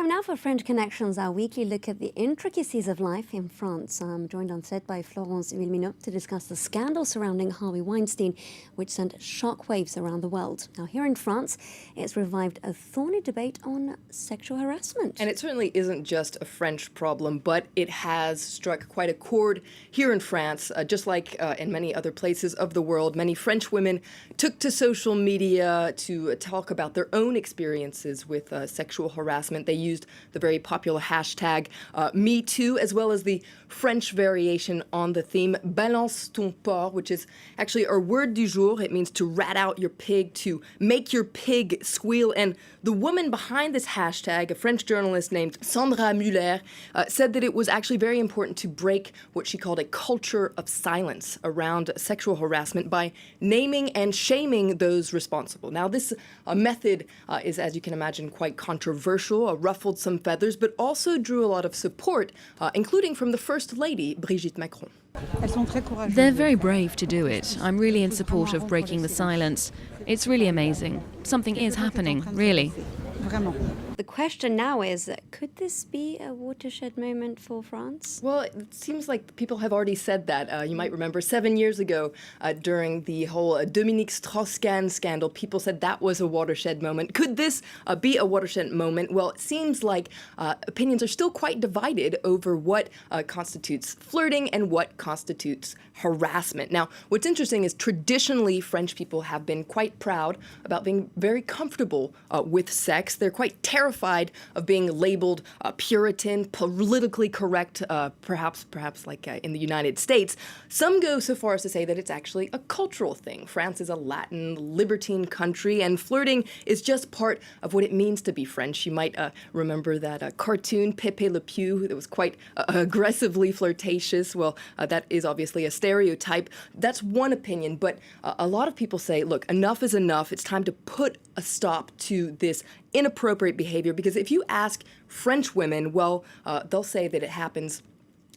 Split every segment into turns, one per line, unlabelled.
Time now for French Connections, our weekly look at the intricacies of life in France. I'm joined on set by Florence Villeminot to discuss the scandal surrounding Harvey Weinstein, which sent shockwaves around the world. Now, here in France, it's revived a thorny debate on sexual harassment.
And it certainly isn't just a French problem, but it has struck quite a chord here in France. Just like in many other places of the world, many French women took to social media to talk about their own experiences with sexual harassment. They used the very popular hashtag #MeToo, as well as the French variation on the theme balance ton porc, which is actually our word du jour. It means to rat out your pig, to make your pig squeal. And the woman behind this hashtag, a French journalist named Sandra Muller, said that it was actually very important to break what she called a culture of silence around sexual harassment by naming and shaming those responsible. Now, this method is, as you can imagine, quite controversial, ruffled some feathers, but also drew a lot of support, including from the First Lady, Brigitte Macron.
They're very brave to do it. I'm really in support of breaking the silence. It's really amazing. Something is happening, really.
The question now is, could this be a watershed moment for France?
Well, it seems like people have already said that. You might remember 7 years ago during the whole Dominique Strauss-Kahn scandal, people said that was a watershed moment. Could this be a watershed moment? Well, it seems like opinions are still quite divided over what constitutes flirting and what constitutes harassment. Now, what's interesting is traditionally French people have been quite proud about being very comfortable with sex. They're quite terrified of being labeled Puritan, politically correct, perhaps like in the United States. Some go so far as to say that it's actually a cultural thing. France is a Latin, libertine country, and flirting is just part of what it means to be French. You might remember that cartoon, Pepe Le Pew, that was quite aggressively flirtatious. Well, that is obviously a stereotype. That's one opinion, but a lot of people say, look, enough is enough. It's time to put a stop to this inappropriate behavior, because if you ask French women, well, they'll say that it happens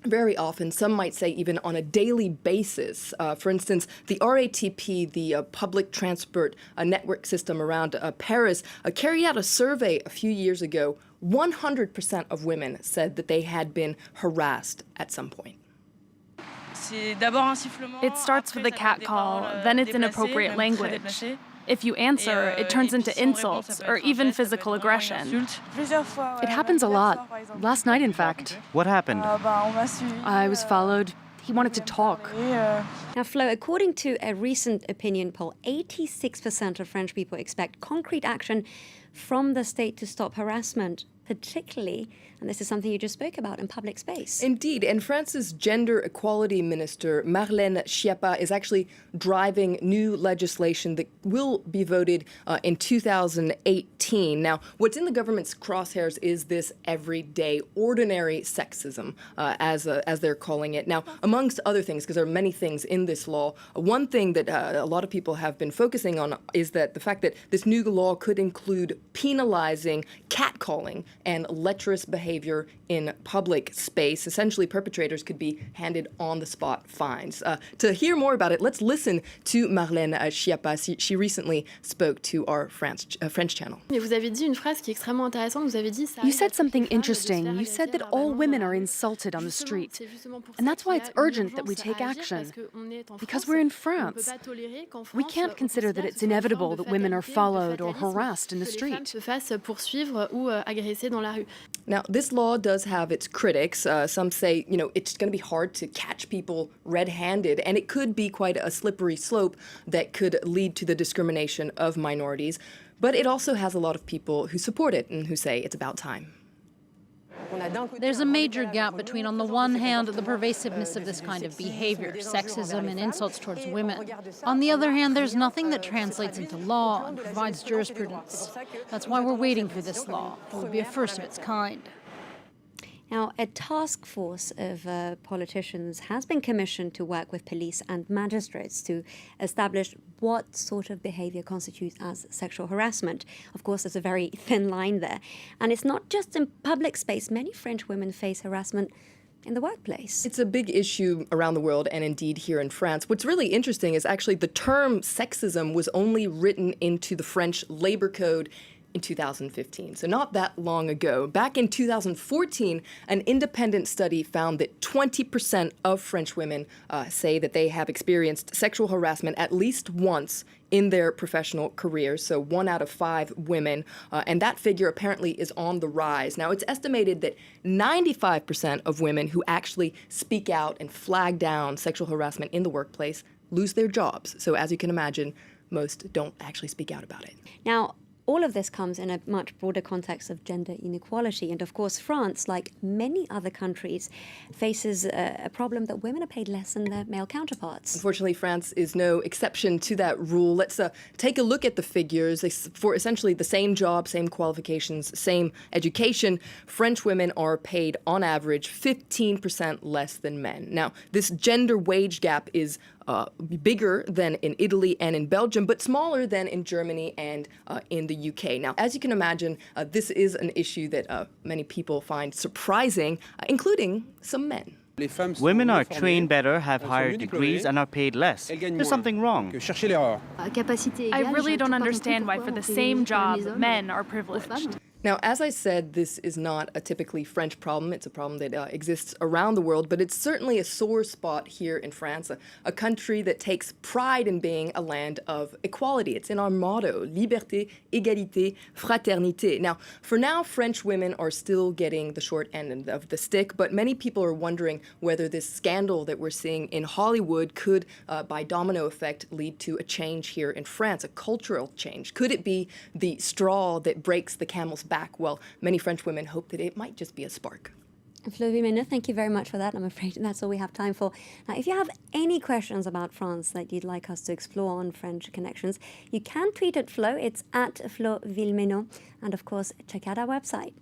very often. Some might say even on a daily basis. For instance, the RATP, the public transport network system around Paris, carried out a survey a few years ago. 100% of women said that they had been harassed at some point.
It starts with a catcall, then it's inappropriate language. If you answer, it turns into insults or even physical aggression.
It happens a lot. Last night, in fact.
What happened?
I was followed. He wanted to talk.
Now, Flo, according to a recent opinion poll, 86% of French people expect concrete action from the state to stop harassment, particularly, and this is something you just spoke about, in public space.
Indeed, and France's gender equality minister, Marlène Schiappa, is actually driving new legislation that will be voted in 2018. Now, what's in the government's crosshairs is this everyday, ordinary sexism, as they're calling it. Now, amongst other things, because there are many things in this law, one thing that a lot of people have been focusing on is that the fact that this new law could include penalizing catcalling and lecherous behavior in public space. Essentially, perpetrators could be handed on-the-spot fines. To hear more about it, let's listen to Marlène Schiappa. She recently spoke to our French channel.
You said something interesting. You said that all women are insulted on the street. And that's why it's urgent that we take action. Because we're in France. We can't consider that it's inevitable that women are followed or harassed in the street.
Now, this law does have its critics. Some say, it's going to be hard to catch people red-handed, and it could be quite a slippery slope that could lead to the discrimination of minorities. But it also has a lot of people who support it and who say it's about time.
There's a major gap between, on the one hand, the pervasiveness of this kind of behavior, sexism and insults towards women. On the other hand, there's nothing that translates into law and provides jurisprudence. That's why we're waiting for this law. It will be a first of its kind.
Now, a task force of politicians has been commissioned to work with police and magistrates to establish what sort of behavior constitutes as sexual harassment. Of course, there's a very thin line there. And it's not just in public space. Many French women face harassment in the workplace.
It's a big issue around the world, and indeed here in France. What's really interesting is actually the term sexism was only written into the French labor code in 2015, so not that long ago. Back in 2014, an independent study found that 20% of French women say that they have experienced sexual harassment at least once in their professional careers, so 1 out of 5 women, and that figure apparently is on the rise. Now, it's estimated that 95% of women who actually speak out and flag down sexual harassment in the workplace lose their jobs. So as you can imagine, most don't actually speak out about it.
Now, all of this comes in a much broader context of gender inequality. And of course, France, like many other countries, faces a problem that women are paid less than their male counterparts.
Unfortunately, France is no exception to that rule. Let's take a look at the figures. For essentially the same job, same qualifications, same education, French women are paid on average 15% less than men. Now, this gender wage gap is bigger than in Italy and in Belgium, but smaller than in Germany and in the UK. Now, as you can imagine, this is an issue that many people find surprising, including some men.
Women are trained better, have higher degrees, and are paid less. There's something wrong.
I really don't understand why for the same job, men are privileged.
Now, as I said, this is not a typically French problem. It's a problem that exists around the world, but it's certainly a sore spot here in France, a country that takes pride in being a land of equality. It's in our motto, liberté, égalité, fraternité. Now, for now, French women are still getting the short end of the stick, but many people are wondering whether this scandal that we're seeing in Hollywood could, by domino effect, lead to a change here in France, a cultural change. Could it be the straw that breaks the camel's back? Well, many French women hope that it might just be a spark.
Flo Vimeno, thank you very much for that. I'm afraid that's all we have time for. Now, if you have any questions about France that you'd like us to explore on French Connections, you can tweet at Flo. It's at Flo Vimeno. And of course, check out our website.